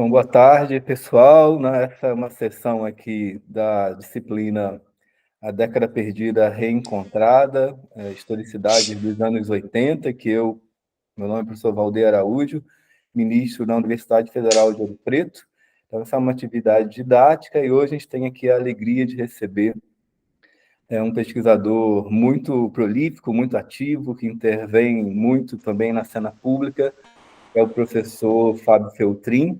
Bom, boa tarde, pessoal. Essa é uma sessão aqui da disciplina A Década Perdida Reencontrada, Historicidade dos anos 80, meu nome é professor Valdeir Araújo, ministro da Universidade Federal de Ouro Preto. Então, essa é uma atividade didática e hoje a gente tem aqui a alegria de receber um pesquisador muito prolífico, muito ativo, que intervém muito também na cena pública, é o professor Fábio Feltrin.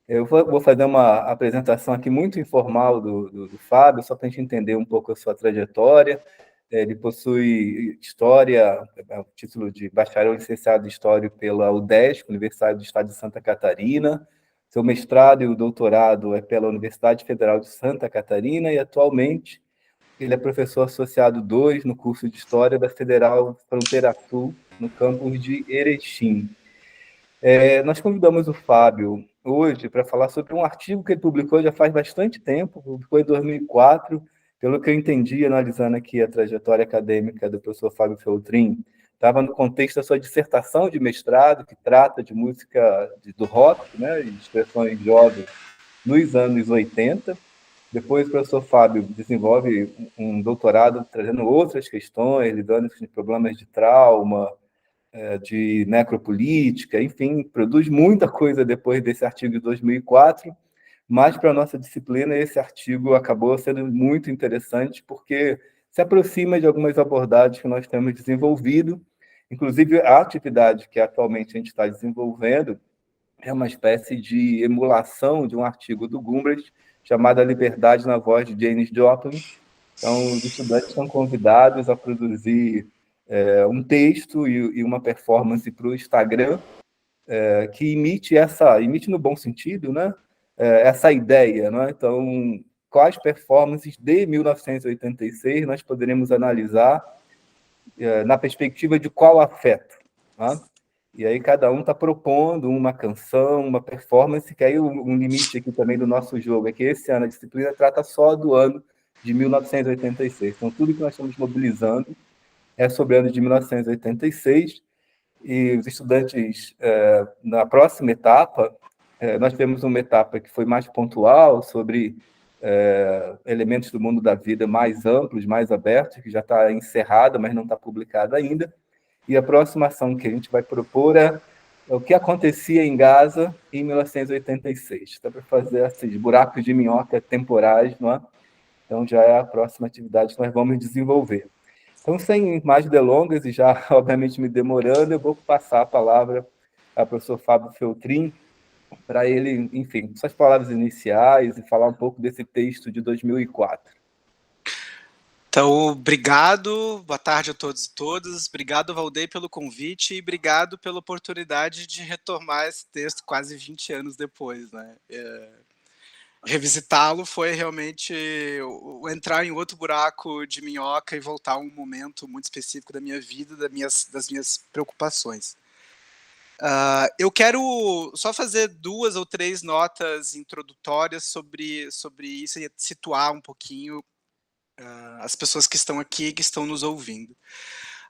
Eu vou fazer uma apresentação aqui muito informal do Fábio, só para a gente entender um pouco a sua trajetória. Ele possui História, o título de bacharel licenciado em História pela UDESC, Universidade do Estado de Santa Catarina. Seu mestrado e o doutorado é pela Universidade Federal de Santa Catarina e, atualmente, ele é professor associado 2 no curso de História da Federal Fronteira Sul, no campus de Erechim. Nós convidamos o Fábio hoje para falar sobre um artigo que ele publicou já faz bastante tempo, publicou em 2004, pelo que eu entendi, analisando aqui a trajetória acadêmica do professor Fábio Feltrin, estava no contexto da sua dissertação de mestrado, que trata de música do rock, né, e expressões jovens nos anos 80. Depois o professor Fábio desenvolve um doutorado trazendo outras questões, lidando com problemas de trauma, de necropolítica, enfim, produz muita coisa depois desse artigo de 2004, mas para a nossa disciplina esse artigo acabou sendo muito interessante porque se aproxima de algumas abordagens que nós temos desenvolvido, inclusive a atividade que atualmente a gente está desenvolvendo é uma espécie de emulação de um artigo do Gumbrich chamado A Liberdade na Voz de Janis Joplin. Então, os estudantes são convidados a produzir um texto e uma performance para o Instagram que imite no bom sentido, né? Essa ideia, né? Então, quais performances de 1986 nós poderemos analisar na perspectiva de qual afeto, né? E aí cada um está propondo uma canção, uma performance, que aí um limite aqui também do nosso jogo é que esse ano a disciplina trata só do ano de 1986. Então, tudo que nós estamos mobilizando é sobre o ano de 1986, e os estudantes, na próxima etapa, nós temos uma etapa que foi mais pontual, sobre elementos do mundo da vida mais amplos, mais abertos, que já está encerrada, mas não está publicada ainda, e a próxima ação que a gente vai propor é o que acontecia em Gaza em 1986. Está para fazer esses buracos de minhoca temporais, não é? Então, já é a próxima atividade que nós vamos desenvolver. Então, sem mais delongas, e já, obviamente, me demorando, eu vou passar a palavra ao professor Fábio Feltrin, para ele, enfim, suas palavras iniciais e falar um pouco desse texto de 2004. Então, obrigado, boa tarde a todos e todas, obrigado, Valdeir, pelo convite e obrigado pela oportunidade de retomar esse texto quase 20 anos depois, né? Revisitá-lo foi realmente entrar em outro buraco de minhoca e voltar a um momento muito específico da minha vida, das minhas preocupações. Eu quero só fazer 2 ou 3 notas introdutórias sobre isso e situar um pouquinho as pessoas que estão aqui, que estão nos ouvindo.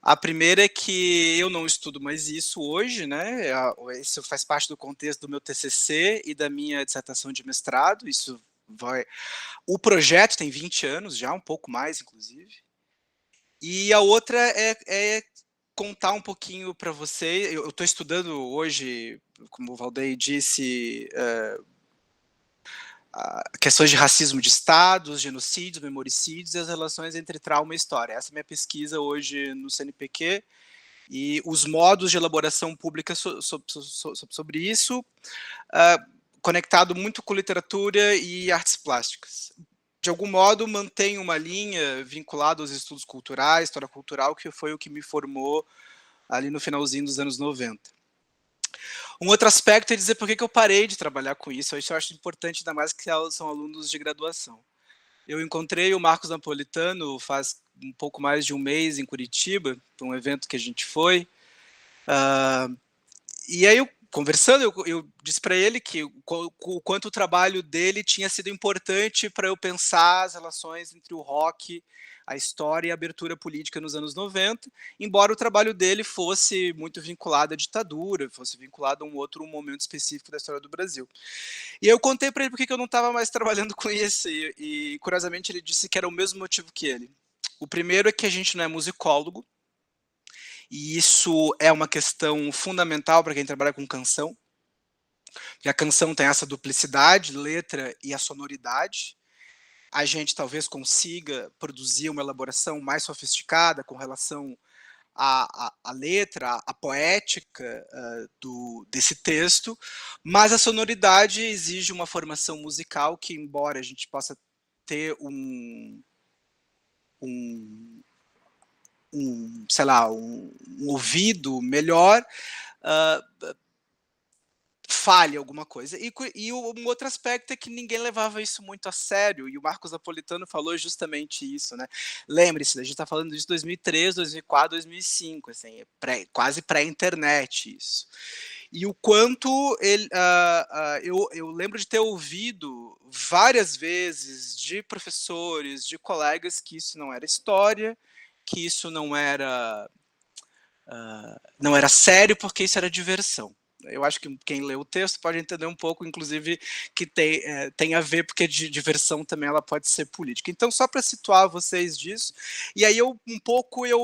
A primeira é que eu não estudo mais isso hoje, né? Isso faz parte do contexto do meu TCC e da minha dissertação de mestrado. O projeto tem 20 anos já, um pouco mais, inclusive. E a outra é contar um pouquinho para você. Eu estou estudando hoje, como o Valdeir disse, questões de racismo de estados, genocídios, memoricídios e as relações entre trauma e história. Essa é a minha pesquisa hoje no CNPq e os modos de elaboração pública sobre isso, conectado muito com literatura e artes plásticas. De algum modo, mantenho uma linha vinculada aos estudos culturais, história cultural, que foi o que me formou ali no finalzinho dos anos 90. Um outro aspecto é dizer por que eu parei de trabalhar com isso. Isso eu acho importante, ainda mais que são alunos de graduação. Eu encontrei o Marcos Napolitano faz um pouco mais de um mês em Curitiba, para um evento que a gente foi. E aí eu conversando, eu disse para ele que o quanto o trabalho dele tinha sido importante para eu pensar as relações entre o rock, a história e a abertura política nos anos 90, embora o trabalho dele fosse muito vinculado à ditadura, fosse vinculado a um outro momento específico da história do Brasil. E eu contei para ele por que eu não estava mais trabalhando com isso, e curiosamente ele disse que era o mesmo motivo que ele. O primeiro é que a gente não é musicólogo, e isso é uma questão fundamental para quem trabalha com canção, porque a canção tem essa duplicidade, letra e a sonoridade. A gente talvez consiga produzir uma elaboração mais sofisticada com relação à letra, à poética desse texto, mas a sonoridade exige uma formação musical que, embora a gente possa ter sei lá, um ouvido melhor, falha alguma coisa. E um outro aspecto é que ninguém levava isso muito a sério, e o Marcos Napolitano falou justamente isso, né? Lembre-se, a gente está falando disso em 2003, 2004, 2005, assim, quase pré-internet isso. E o quanto ele, eu lembro de ter ouvido várias vezes de professores, de colegas, que isso não era história, que isso não era sério, porque isso era diversão. Eu acho que quem lê o texto pode entender um pouco, inclusive, que tem a ver, porque de diversão também ela pode ser política. Então, só para situar vocês disso, e aí eu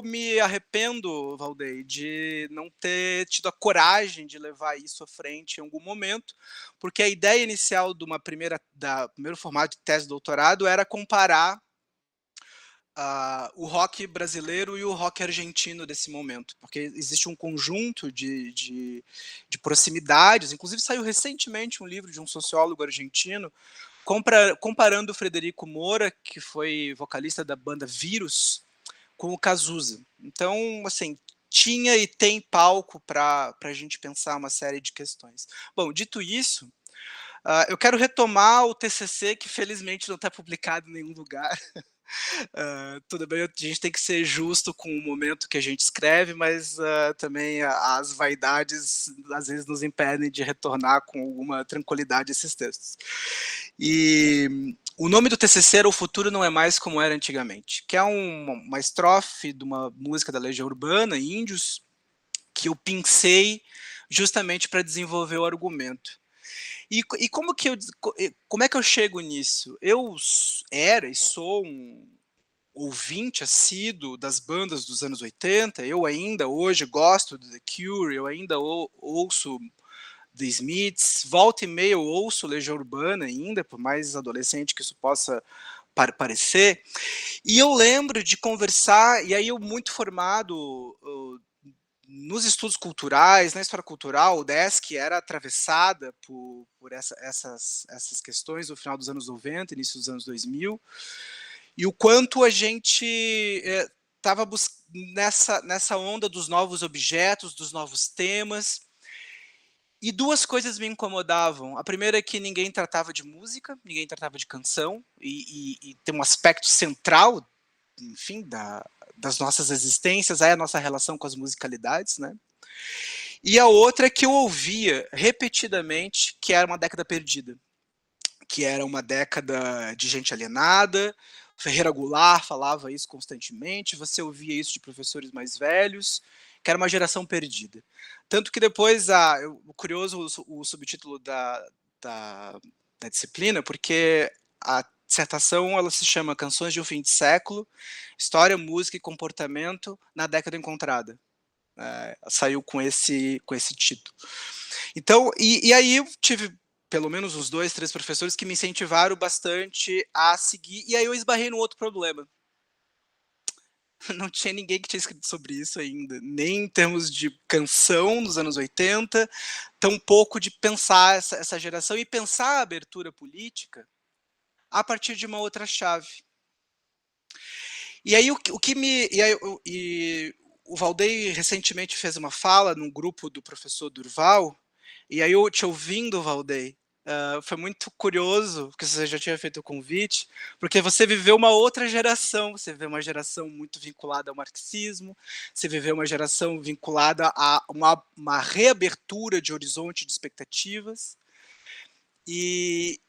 me arrependo, Valdei, de não ter tido a coragem de levar isso à frente em algum momento, porque a ideia inicial do primeiro formato de tese de doutorado era comparar o rock brasileiro e o rock argentino desse momento, porque existe um conjunto de proximidades. Inclusive saiu recentemente um livro de um sociólogo argentino comparando o Frederico Moura, que foi vocalista da banda Vírus, com o Cazuza. Então, assim, tinha e tem palco para a gente pensar uma série de questões. Bom, dito isso, eu quero retomar o TCC, que felizmente não está publicado em nenhum lugar. Tudo bem, a gente tem que ser justo com o momento que a gente escreve, mas também as vaidades às vezes nos impedem de retornar com alguma tranquilidade esses textos. E o nome do TCC era O Futuro Não É Mais Como Era Antigamente, que é uma estrofe de uma música da Legião Urbana, Índios, que eu pensei justamente para desenvolver o argumento. E como é que eu chego nisso? Eu era e sou um ouvinte assíduo das bandas dos anos 80, eu ainda hoje gosto do The Cure, eu ainda ouço The Smiths, volta e meia eu ouço Legião Urbana ainda, por mais adolescente que isso possa parecer, e eu lembro de conversar, e aí eu muito formado nos estudos culturais, na história cultural, o DESC era atravessada por essas questões no final dos anos 90, início dos anos 2000, e o quanto a gente estava nessa onda dos novos objetos, dos novos temas, e duas coisas me incomodavam. A primeira é que ninguém tratava de música, ninguém tratava de canção, e tem um aspecto central, enfim, das nossas existências, é a nossa relação com as musicalidades, né? E a outra é que eu ouvia repetidamente que era uma década perdida, que era uma década de gente alienada. Ferreira Goulart falava isso constantemente, você ouvia isso de professores mais velhos, que era uma geração perdida. Tanto que depois, curioso o subtítulo da disciplina, porque a dissertação ela se chama Canções de um Fim de Século, História, Música e Comportamento na Década Encontrada. Saiu com esse título. Então, e aí eu tive pelo menos uns 2, 3 professores que me incentivaram bastante a seguir, e aí eu esbarrei num outro problema. Não tinha ninguém que tinha escrito sobre isso ainda, nem em termos de canção nos anos 80, tampouco de pensar essa geração e pensar a abertura política a partir de uma outra chave. E aí o Valdei recentemente fez uma fala num grupo do professor Durval, e aí eu te ouvindo, Valdei, foi muito curioso, porque você já tinha feito o convite, porque você viveu uma outra geração, você viveu uma geração muito vinculada ao marxismo, você viveu uma geração vinculada a uma reabertura de horizonte de expectativas, e,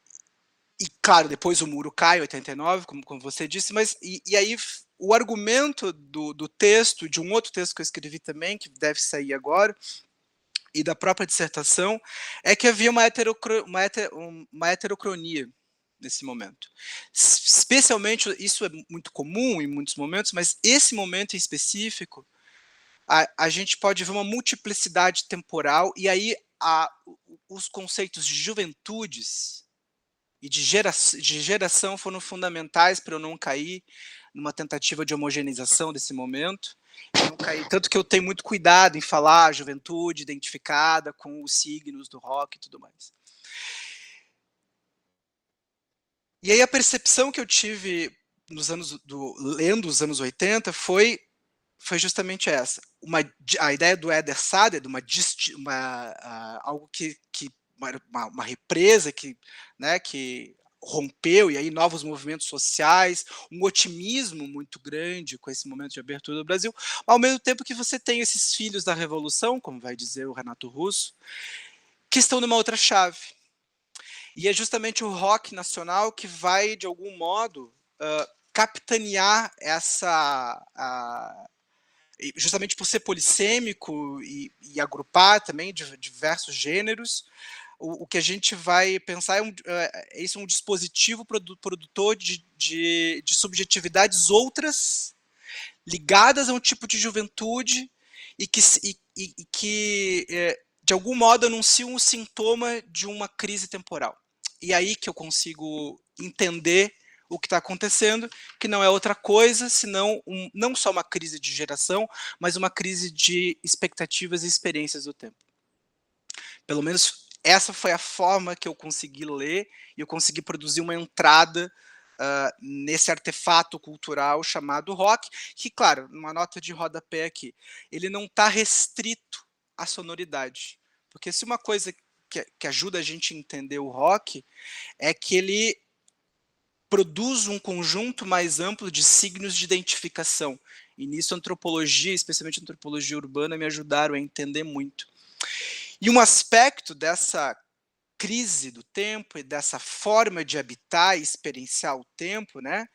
claro, depois o muro cai em 89, como você disse, mas e aí o argumento do texto, de um outro texto que eu escrevi também, que deve sair agora, e da própria dissertação, é que havia uma heterocronia nesse momento. Especialmente, isso é muito comum em muitos momentos, mas esse momento em específico, a gente pode ver uma multiplicidade temporal, e aí os conceitos de juventudes e de geração foram fundamentais para eu não cair numa tentativa de homogeneização desse momento. Não cair, tanto que eu tenho muito cuidado em falar juventude identificada com os signos do rock e tudo mais. E aí a percepção que eu tive lendo os anos 80 foi justamente essa. A ideia do Eder Sader, de algo uma represa que rompeu, e aí novos movimentos sociais, um otimismo muito grande com esse momento de abertura do Brasil, ao mesmo tempo que você tem esses filhos da Revolução, como vai dizer o Renato Russo, que estão numa outra chave. E é justamente o rock nacional que vai, de algum modo, capitanear justamente por ser polissêmico e agrupar também diversos gêneros, o que a gente vai pensar é um dispositivo produtor de subjetividades outras, ligadas a um tipo de juventude e que de algum modo anunciam um sintoma de uma crise temporal. E aí que eu consigo entender o que está acontecendo, que não é outra coisa senão não só uma crise de geração, mas uma crise de expectativas e experiências do tempo. Pelo menos essa foi a forma que eu consegui ler, e eu consegui produzir uma entrada nesse artefato cultural chamado rock, que, claro, uma nota de rodapé aqui, ele não está restrito à sonoridade. Porque se uma coisa que ajuda a gente a entender o rock é que ele produz um conjunto mais amplo de signos de identificação. E nisso a antropologia, especialmente a antropologia urbana, me ajudaram a entender muito. E um aspecto dessa crise do tempo e dessa forma de habitar e experienciar o tempo, né,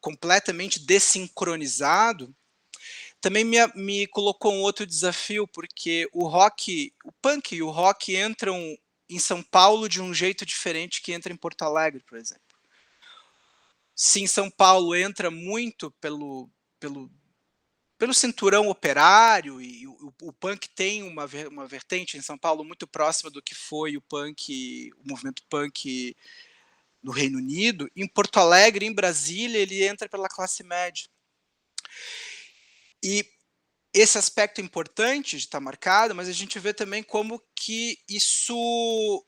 completamente desincronizado, também me colocou um outro desafio, porque o punk e o rock entram em São Paulo de um jeito diferente que entra em Porto Alegre, por exemplo. Se em São Paulo entra muito pelo cinturão operário, e o punk tem uma vertente em São Paulo muito próxima do que foi o movimento punk no Reino Unido, em Porto Alegre, em Brasília, ele entra pela classe média. E esse aspecto é importante de estar marcado, mas a gente vê também como que isso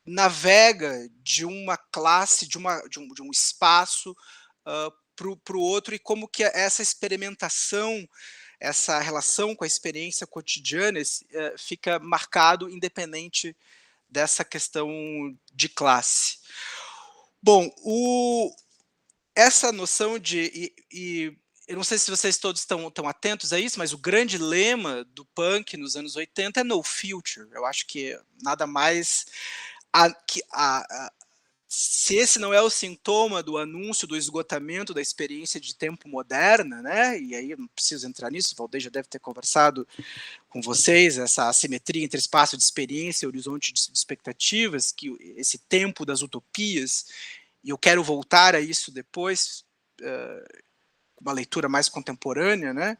navega de uma classe, de um espaço para o outro, e como que essa experimentação, essa relação com a experiência cotidiana fica marcado independente dessa questão de classe. Bom, essa noção eu não sei se vocês todos estão atentos a isso, mas o grande lema do punk nos anos 80 é no future. Eu acho que nada mais se esse não é o sintoma do anúncio do esgotamento da experiência de tempo moderna, né? E aí eu não preciso entrar nisso, o Valdeir já deve ter conversado com vocês, essa assimetria entre espaço de experiência e horizonte de expectativas, que esse tempo das utopias, e eu quero voltar a isso depois, uma leitura mais contemporânea, né?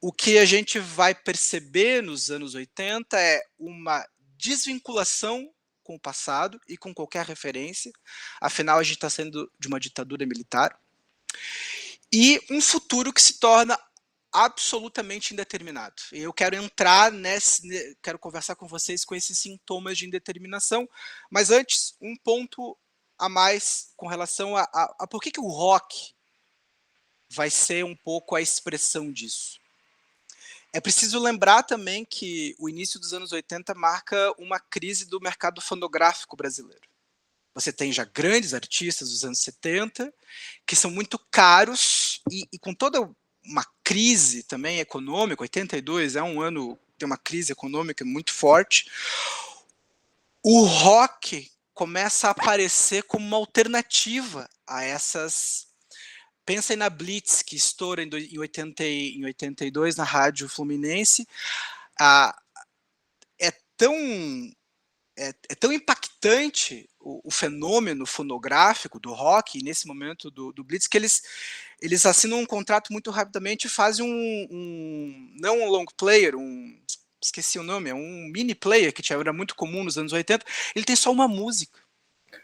O que a gente vai perceber nos anos 80 é uma desvinculação com o passado e com qualquer referência, afinal a gente está saindo de uma ditadura militar, e um futuro que se torna absolutamente indeterminado. E eu quero entrar quero conversar com vocês com esses sintomas de indeterminação, mas antes, um ponto a mais com relação a por que o rock vai ser um pouco a expressão disso. É preciso lembrar também que o início dos anos 80 marca uma crise do mercado fonográfico brasileiro. Você tem já grandes artistas dos anos 70, que são muito caros, e com toda uma crise também econômica, 82 é um ano, tem uma crise econômica muito forte, o rock começa a aparecer como uma alternativa a essas. Pensem na Blitz, que estoura em 82 na Rádio Fluminense. É tão impactante o fenômeno fonográfico do rock, nesse momento do Blitz, que eles assinam um contrato muito rapidamente e fazem não um long player, esqueci o nome, é um mini player, que era muito comum nos anos 80, ele tem só uma música.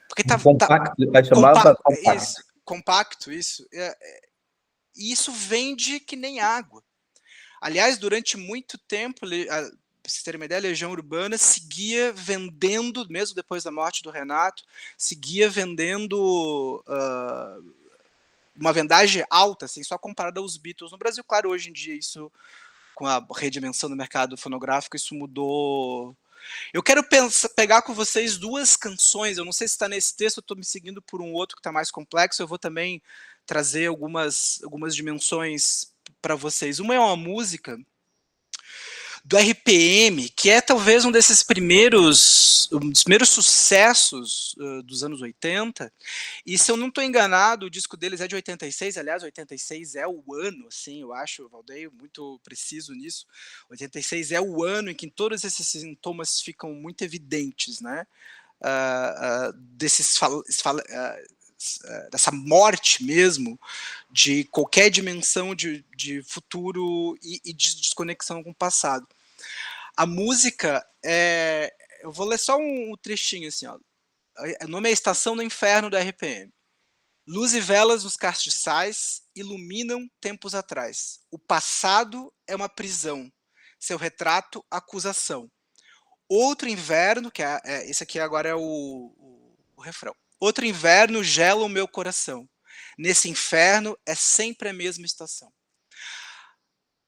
Porque compacto, chamava compacto. Compacto, isso. E isso vende que nem água. Aliás, durante muito tempo, para vocês terem uma ideia, a Legião Urbana seguia vendendo, mesmo depois da morte do Renato, seguia vendendo uma vendagem alta, assim, só comparada aos Beatles no Brasil. Claro, hoje em dia isso, com a redimensão do mercado fonográfico, isso mudou. Eu quero pegar com vocês duas canções, eu não sei se está nesse texto, eu estou me seguindo por um outro que está mais complexo, eu vou também trazer algumas dimensões para vocês. Uma é uma música do RPM, que é talvez um dos primeiros sucessos dos anos 80, e se eu não estou enganado, o disco deles é de 86, aliás, 86 é o ano, assim, eu acho, o Valdeir muito preciso nisso, 86 é o ano em que todos esses sintomas ficam muito evidentes, né, dessa morte mesmo, de qualquer dimensão de futuro e de desconexão com o passado. A música eu vou ler só um trechinho assim, ó. O nome é Estação do Inferno do RPM. Luz e velas nos castiçais iluminam tempos atrás. O passado é uma prisão, seu retrato acusação. Outro inverno, que esse aqui agora é o refrão. Outro inverno gela o meu coração. Nesse inferno é sempre a mesma estação.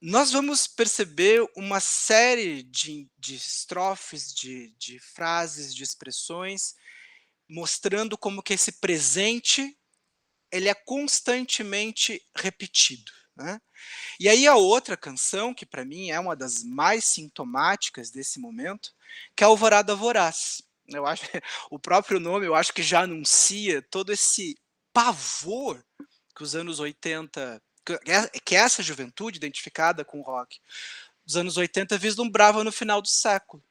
Nós vamos perceber uma série de estrofes, de frases, de expressões, mostrando como que esse presente ele é constantemente repetido, né? E aí a outra canção, que para mim é uma das mais sintomáticas desse momento, que é Alvorada Voraz. Eu acho, o próprio nome eu acho que já anuncia todo esse pavor que os anos 80, que essa juventude identificada com o rock dos anos 80 vislumbrava no final do século.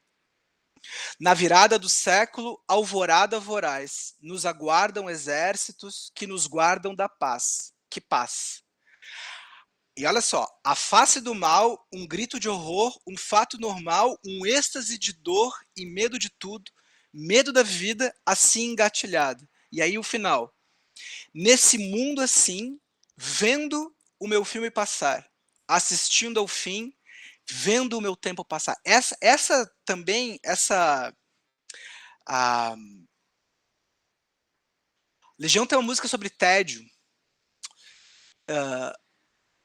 Na virada do século, alvorada voraz, nos aguardam exércitos que nos guardam da paz. Que paz! E olha só, a face do mal, um grito de horror, um fato normal, um êxtase de dor e medo de tudo, medo da vida assim engatilhado. E aí o final. Nesse mundo assim, vendo o meu filme passar, assistindo ao fim, vendo o meu tempo passar. Essa também, a Legião tem uma música sobre tédio.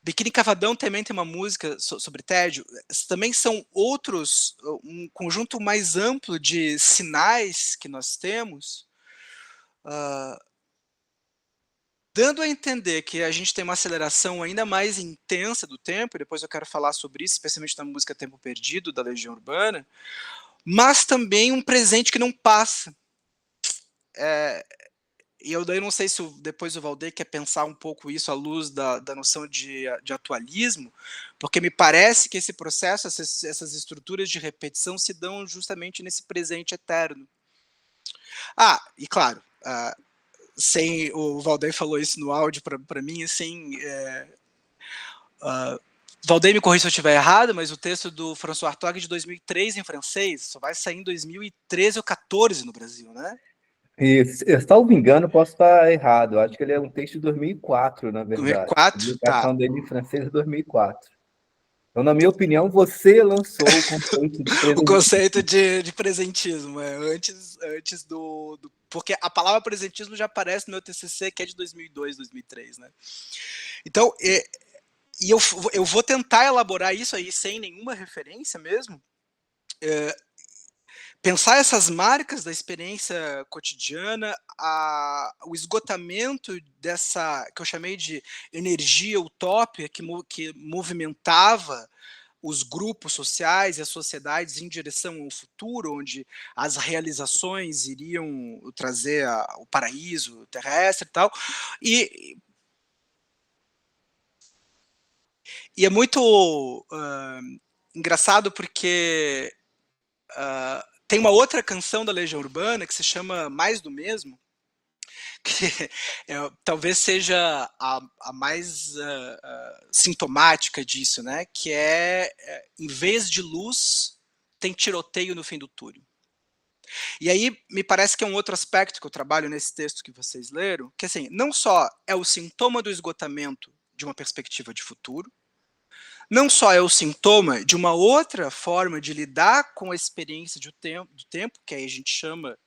Biquíni Cavadão também tem uma música sobre tédio. Também são outros, um conjunto mais amplo de sinais que nós temos, dando a entender que a gente tem uma aceleração ainda mais intensa do tempo, e depois eu quero falar sobre isso, especialmente na música Tempo Perdido, da Legião Urbana, mas também um presente que não passa. E eu daí não sei se depois o Valdeir quer pensar um pouco isso à luz da noção de atualismo, porque me parece que esse processo, essas estruturas de repetição se dão justamente nesse presente eterno. E claro, sem o Valdeir falou isso no áudio para mim, assim, Valdeir me corrija se eu estiver errado, mas o texto do François Hartog é de 2003 em francês, só vai sair em 2013 ou 14 no Brasil, né? E, salvo engano, posso estar errado. Acho que ele é um texto de 2004, na verdade. 2004? A publicação dele em francês é 2004. Então, na minha opinião, você lançou o conceito de presentismo. O conceito de presentismo, antes do... Porque a palavra presentismo já aparece no meu TCC, que é de 2002, 2003, né? Então, E eu vou tentar elaborar isso aí sem nenhuma referência mesmo, pensar essas marcas da experiência cotidiana, o esgotamento dessa, que eu chamei de energia utópica, que movimentava os grupos sociais e as sociedades em direção ao futuro, onde as realizações iriam trazer o paraíso terrestre e tal. E é muito engraçado porque tem uma outra canção da Legião Urbana que se chama Mais do Mesmo, que talvez seja a mais sintomática disso, né? Que em vez de luz, tem tiroteio no fim do túnel. E aí me parece que é um outro aspecto que eu trabalho nesse texto que vocês leram, que assim, não só é o sintoma do esgotamento de uma perspectiva de futuro, não só é o sintoma de uma outra forma de lidar com a experiência do tempo, que aí a gente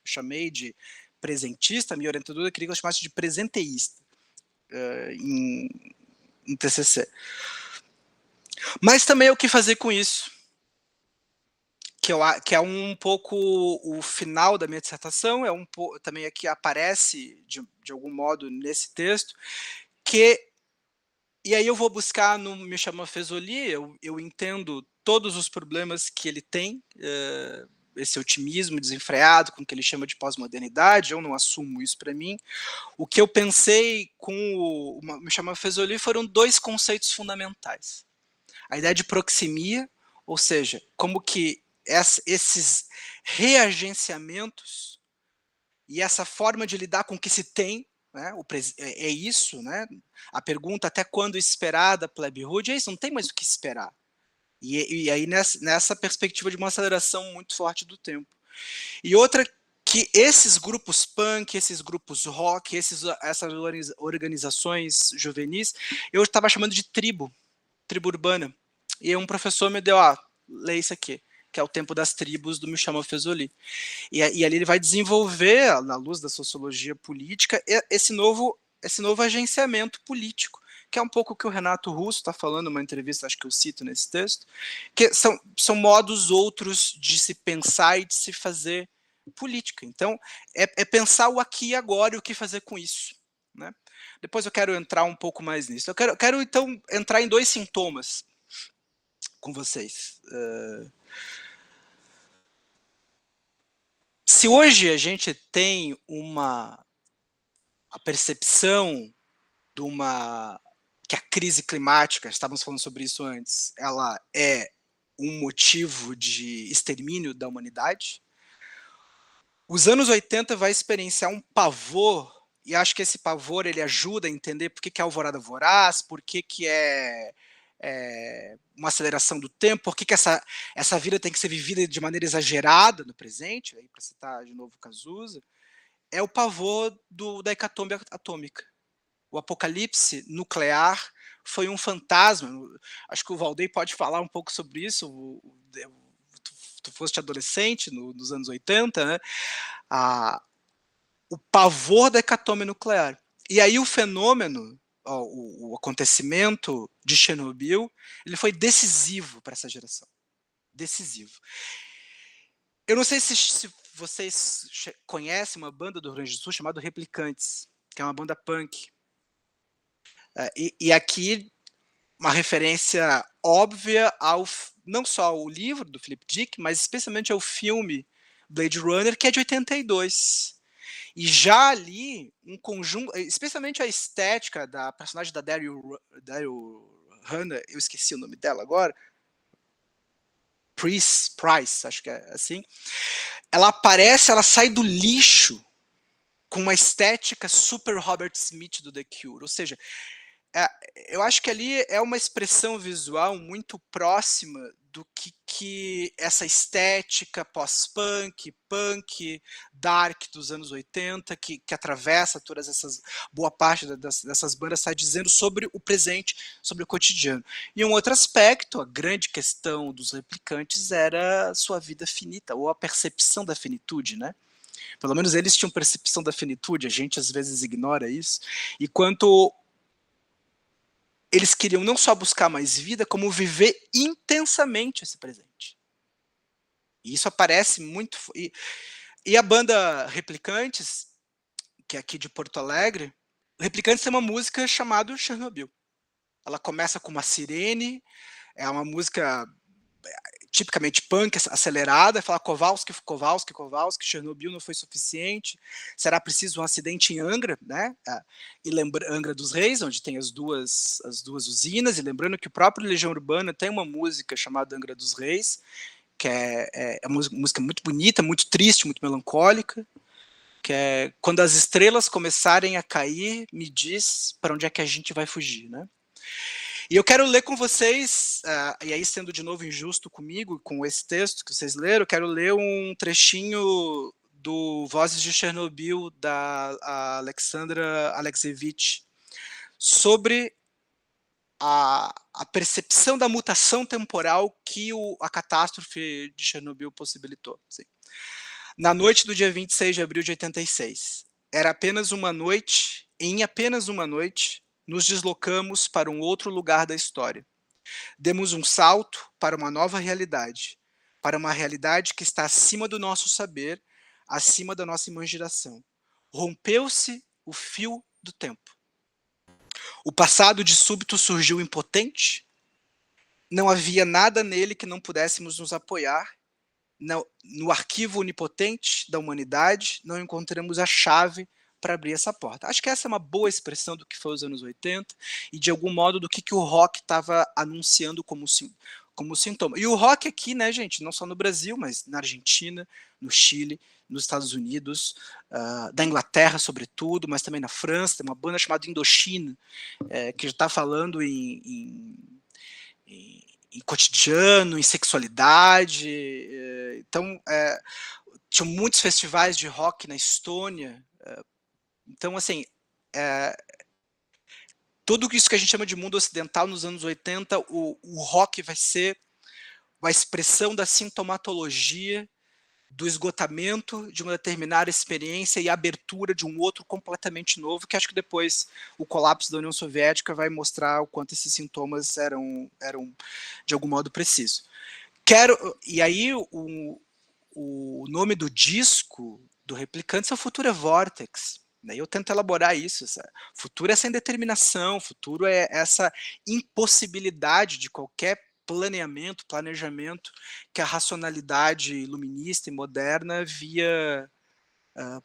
chamei de presentista, a minha orientadora queria que eu chamasse de presenteísta em TCC. Mas também é o que fazer com isso, que é um pouco o final da minha dissertação, também aqui aparece de algum modo nesse texto, e aí eu vou buscar no Me Chama Fesoli, eu entendo todos os problemas que ele tem, esse otimismo desenfreado com o que ele chama de pós-modernidade, eu não assumo isso para mim. O que eu pensei com o Me Chama Fesoli foram dois conceitos fundamentais. A ideia de proximia, ou seja, como que esses reagenciamentos e essa forma de lidar com o que se tem, né, é isso, né? A pergunta até quando esperar da plebe rude é isso, não tem mais o que esperar. E aí nessa perspectiva de uma aceleração muito forte do tempo. E outra que esses grupos punk, esses grupos rock, essas organizações juvenis, eu estava chamando de tribo urbana. E um professor me deu, lê isso aqui, que é o Tempo das Tribos, do Michel Fesoli. E ali ele vai desenvolver, na luz da sociologia política, esse novo agenciamento político, que é um pouco o que o Renato Russo está falando numa entrevista, acho que eu cito nesse texto, que são modos outros de se pensar e de se fazer política. Então, é pensar o aqui e agora e o que fazer com isso, né? Depois eu quero entrar um pouco mais nisso. Eu quero então, entrar em dois sintomas com vocês. Se hoje a gente tem a percepção de que a crise climática, estávamos falando sobre isso antes, ela é um motivo de extermínio da humanidade, os anos 80 vai experienciar um pavor, e acho que esse pavor ele ajuda a entender por que é alvorada voraz, por que é uma aceleração do tempo, por que essa vida tem que ser vivida de maneira exagerada no presente, para citar de novo Cazuza, é o pavor da hecatombe atômica. O apocalipse nuclear foi um fantasma. Acho que o Valdeir pode falar um pouco sobre isso. Tu foste adolescente nos anos 80, né? O pavor da hecatombe nuclear. E aí o fenômeno, o acontecimento de Chernobyl, ele foi decisivo para essa geração. Decisivo. Eu não sei se vocês conhecem uma banda do Rio Grande do Sul chamada Replicantes, que é uma banda punk. E aqui uma referência óbvia não só ao livro do Philip Dick, mas especialmente ao filme Blade Runner, que é de 82. E já ali, um conjunto, especialmente a estética da personagem da Daryl Hannah, eu esqueci o nome dela agora, Price, acho que é assim, ela sai do lixo com uma estética super Robert Smith do The Cure, ou seja, eu acho que ali é uma expressão visual muito próxima do que essa estética pós-punk, punk, dark dos anos 80, que atravessa todas essas, boa parte dessas bandas está dizendo sobre o presente, sobre o cotidiano. E um outro aspecto, a grande questão dos Replicantes era sua vida finita, ou a percepção da finitude, né? Pelo menos eles tinham percepção da finitude, a gente às vezes ignora isso. E quanto eles queriam não só buscar mais vida, como viver intensamente esse presente. E isso aparece muito. E a banda Replicantes, que é aqui de Porto Alegre, Replicantes tem uma música chamada Chernobyl. Ela começa com uma sirene, é uma música tipicamente punk, acelerada, fala Kowalski, Kowalski, Kowalski, Chernobyl não foi suficiente, será preciso um acidente em Angra, né? E Angra dos Reis, onde tem as duas usinas, e lembrando que o próprio Legião Urbana tem uma música chamada Angra dos Reis, que é uma música muito bonita, muito triste, muito melancólica, que é quando as estrelas começarem a cair, me diz para onde é que a gente vai fugir, né? E eu quero ler com vocês, e aí sendo de novo injusto comigo, com esse texto que vocês leram, eu quero ler um trechinho do Vozes de Chernobyl, da Alexandra Alexievich, sobre a percepção da mutação temporal que a catástrofe de Chernobyl possibilitou. Assim. Na noite do dia 26 de abril de 86, era apenas uma noite, em apenas uma noite, nos deslocamos para um outro lugar da história. Demos um salto para uma nova realidade, para uma realidade que está acima do nosso saber, acima da nossa imaginação. Rompeu-se o fio do tempo. O passado de súbito surgiu impotente. Não havia nada nele que não pudéssemos nos apoiar. No arquivo onipotente da humanidade, não encontramos a chave para abrir essa porta. Acho que essa é uma boa expressão do que foi os anos 80 e, de algum modo, do que o rock estava anunciando como sintoma. E o rock aqui, né, gente, não só no Brasil, mas na Argentina, no Chile, nos Estados Unidos, da Inglaterra, sobretudo, mas também na França, tem uma banda chamada Indochina, que já está falando em cotidiano, em sexualidade. Então, tinha muitos festivais de rock na Estônia. Então, assim, tudo isso que a gente chama de mundo ocidental nos anos 80, o rock vai ser uma expressão da sintomatologia do esgotamento de uma determinada experiência e abertura de um outro completamente novo, que acho que depois o colapso da União Soviética vai mostrar o quanto esses sintomas eram de algum modo precisos. E aí o nome do disco do Replicantes é o Futuro é Vortex. Eu tento elaborar isso. Futuro é essa indeterminação, futuro é essa impossibilidade de qualquer planejamento que a racionalidade iluminista e moderna havia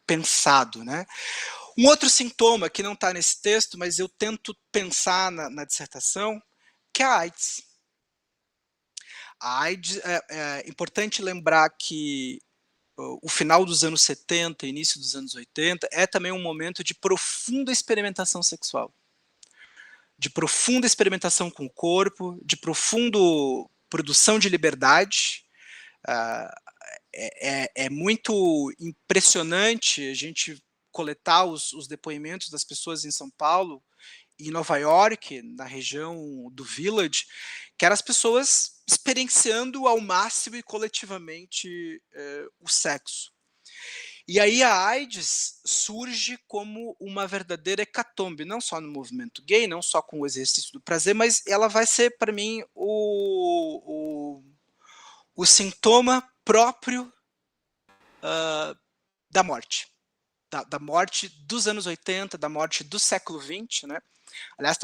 pensado. Né? Um outro sintoma que não está nesse texto, mas eu tento pensar na dissertação, que é a AIDS. A AIDS, é importante lembrar que o final dos anos 70, início dos anos 80, é também um momento de profunda experimentação sexual. De profunda experimentação com o corpo, de profunda produção de liberdade. É muito impressionante a gente coletar os depoimentos das pessoas em São Paulo e em Nova York, na região do Village, que eram as pessoas experienciando ao máximo e coletivamente o sexo. E aí a AIDS surge como uma verdadeira hecatombe, não só no movimento gay, não só com o exercício do prazer, mas ela vai ser, para mim, o sintoma próprio da morte. Da morte dos anos 80, da morte do século XX, né? Aliás,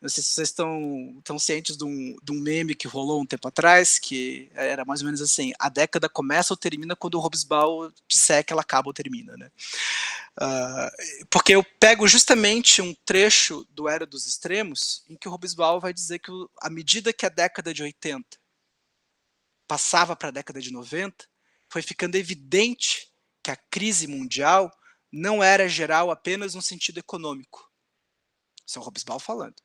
não sei se vocês estão cientes de um meme que rolou um tempo atrás, que era mais ou menos assim: a década começa ou termina quando o Hobsbawm disser que ela acaba ou termina. Né? Porque eu pego justamente um trecho do Era dos Extremos, em que o Hobsbawm vai dizer que, à medida que a década de 80 passava para a década de 90, foi ficando evidente que a crise mundial não era geral apenas no sentido econômico. Isso é o Hobsbawm falando.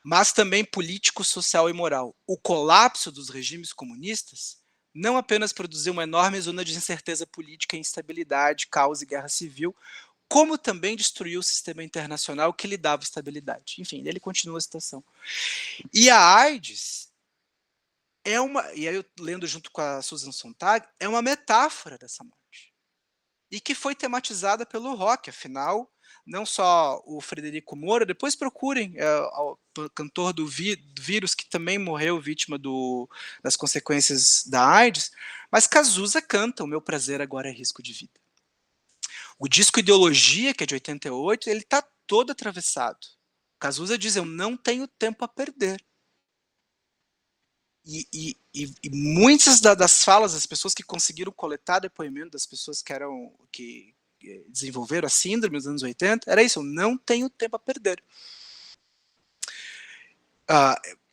Mas também político, social e moral. O colapso dos regimes comunistas não apenas produziu uma enorme zona de incerteza política, instabilidade, caos e guerra civil, como também destruiu o sistema internacional que lhe dava estabilidade. Enfim, ele continua a citação. E a AIDS e aí eu lendo junto com a Susan Sontag, é uma metáfora dessa morte. e que foi tematizada pelo rock, afinal, não só o Frederico Moura, depois procurem o cantor do Vírus, que também morreu vítima das consequências da AIDS, mas Cazuza canta O Meu Prazer Agora é Risco de Vida. O disco Ideologia, que é de 88, ele está todo atravessado. Cazuza diz, eu não tenho tempo a perder. E muitas das falas das pessoas que conseguiram coletar depoimento das pessoas que desenvolveram a síndrome nos anos 80, era isso, eu não tenho tempo a perder.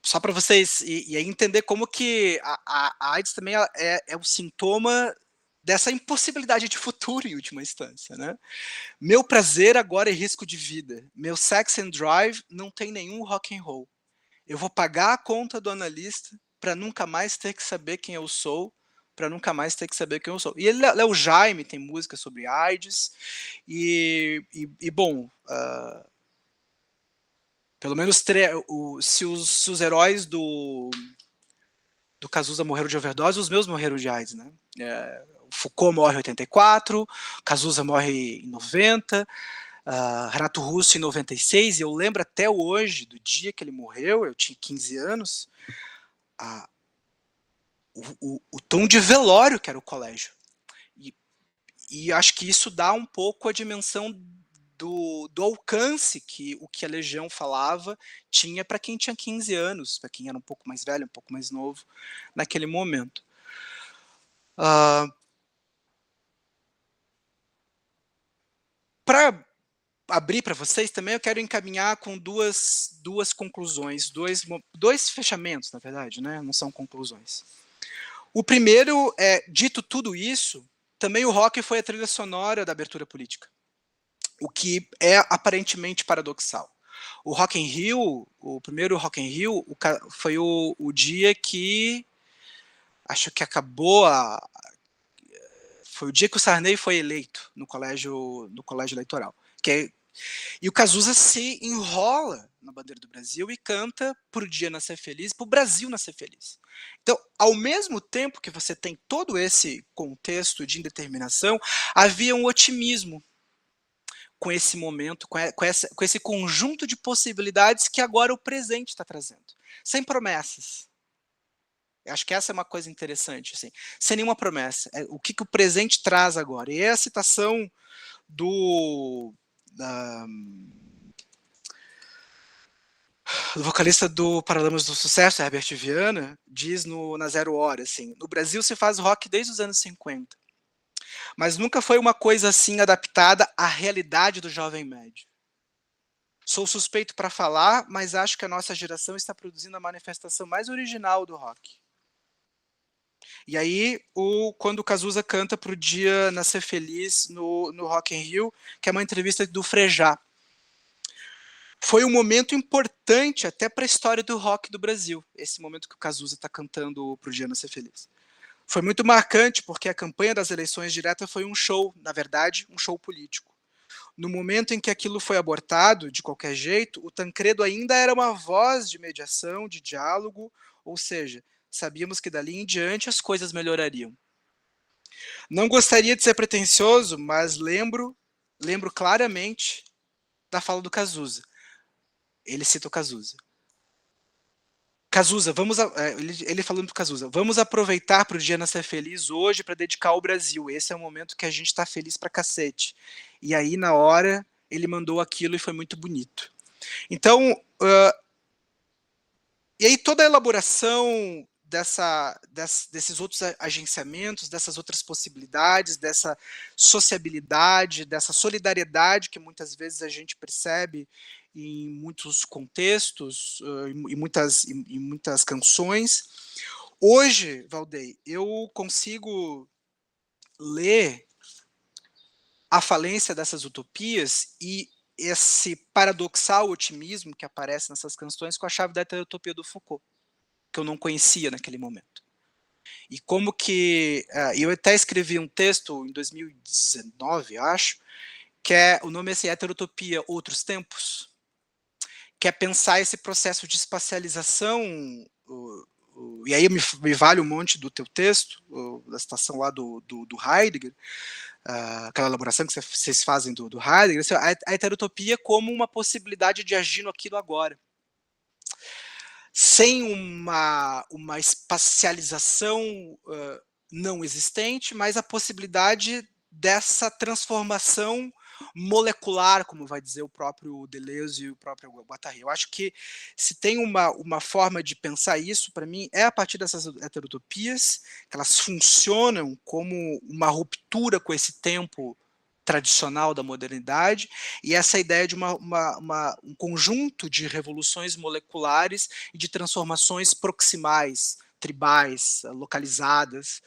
Só para vocês e aí entender como que a AIDS também é um sintoma dessa impossibilidade de futuro, em última instância, né? Meu prazer agora é risco de vida. Meu sex and drive não tem nenhum rock and roll. Eu vou pagar a conta do analista para nunca mais ter que saber quem eu sou, para nunca mais ter que saber quem eu sou. E Léo Jaime tem música sobre AIDS, bom, pelo menos se os heróis do Cazuza morreram de overdose, os meus morreram de AIDS, né? O Foucault morre em 84, Cazuza morre em 90, Renato Russo em 96, e eu lembro até hoje do dia que ele morreu, eu tinha 15 anos, o tom de velório que era o colégio. E acho que isso dá um pouco a dimensão do alcance que o que a Legião falava tinha para quem tinha 15 anos, para quem era um pouco mais velho, um pouco mais novo, naquele momento. Para abrir para vocês também, eu quero encaminhar com duas conclusões, dois fechamentos, na verdade, né? Não são conclusões. O primeiro é, dito tudo isso, também o rock foi a trilha sonora da abertura política, o que é aparentemente paradoxal. O Rock in Rio, o primeiro Rock in Rio, foi o dia que acho que acabou foi o dia que o Sarney foi eleito no colégio eleitoral. E o Cazuza se enrola na bandeira do Brasil e canta pro dia nascer feliz, pro Brasil nascer feliz. Então, ao mesmo tempo que você tem todo esse contexto de indeterminação, havia um otimismo com esse momento, com esse conjunto de possibilidades que agora o presente está trazendo. Sem promessas. Eu acho que essa é uma coisa interessante, assim, sem nenhuma promessa. O que o presente traz agora? E é a citação do vocalista do Paralamas do Sucesso, Herbert Viana, diz na Zero Hora, assim, no Brasil se faz rock desde os anos 50, mas nunca foi uma coisa assim adaptada à realidade do jovem médio. Sou suspeito para falar, mas acho que a nossa geração está produzindo a manifestação mais original do rock. E aí, quando o Cazuza canta pro dia nascer feliz no Rock in Rio, que é uma entrevista do Frejá, foi um momento importante até para a história do rock do Brasil, esse momento que o Cazuza está cantando pro dia nascer feliz. Foi muito marcante, porque a campanha das eleições diretas foi um show, na verdade, um show político. No momento em que aquilo foi abortado, de qualquer jeito, o Tancredo ainda era uma voz de mediação, de diálogo, ou seja, sabíamos que dali em diante as coisas melhorariam. Não gostaria de ser pretensioso, mas lembro claramente da fala do Cazuza. Ele cita o Cazuza. Cazuza, ele falando pro Cazuza, vamos aproveitar pro dia nascer feliz hoje para dedicar ao Brasil. Esse é o momento que a gente tá feliz pra cacete. E aí, na hora, ele mandou aquilo e foi muito bonito. Então, e aí toda a elaboração desses outros agenciamentos, dessas outras possibilidades, dessa sociabilidade, dessa solidariedade que muitas vezes a gente percebe em muitos contextos, em muitas canções. Hoje, Valdei, eu consigo ler a falência dessas utopias e esse paradoxal otimismo que aparece nessas canções com a chave da heterotopia do Foucault, que eu não conhecia naquele momento. E como que... eu até escrevi um texto em 2019, acho, que o nome é assim, Heterotopia, Outros Tempos, que é pensar esse processo de espacialização, e aí me vale um monte do teu texto, da citação lá do Heidegger, aquela elaboração que vocês fazem do Heidegger, assim, a heterotopia como uma possibilidade de agir no aqui no agora. Sem uma espacialização não existente, mas a possibilidade dessa transformação molecular, como vai dizer o próprio Deleuze e o próprio Guattari. Eu acho que se tem uma forma de pensar isso, para mim, é a partir dessas heterotopias, que elas funcionam como uma ruptura com esse tempo tradicional da modernidade, e essa ideia de um conjunto de revoluções moleculares e de transformações proximais, tribais, localizadas,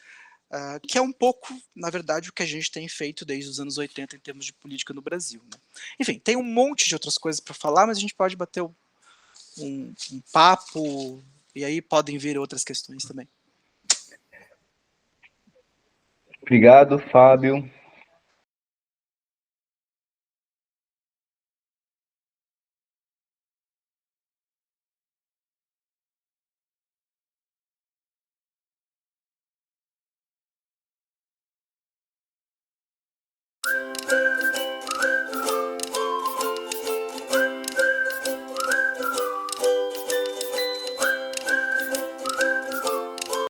que é um pouco, na verdade, o que a gente tem feito desde os anos 80 em termos de política no Brasil. Né? Enfim, tem um monte de outras coisas para falar, mas a gente pode bater um papo, e aí podem vir outras questões também. Obrigado, Fábio.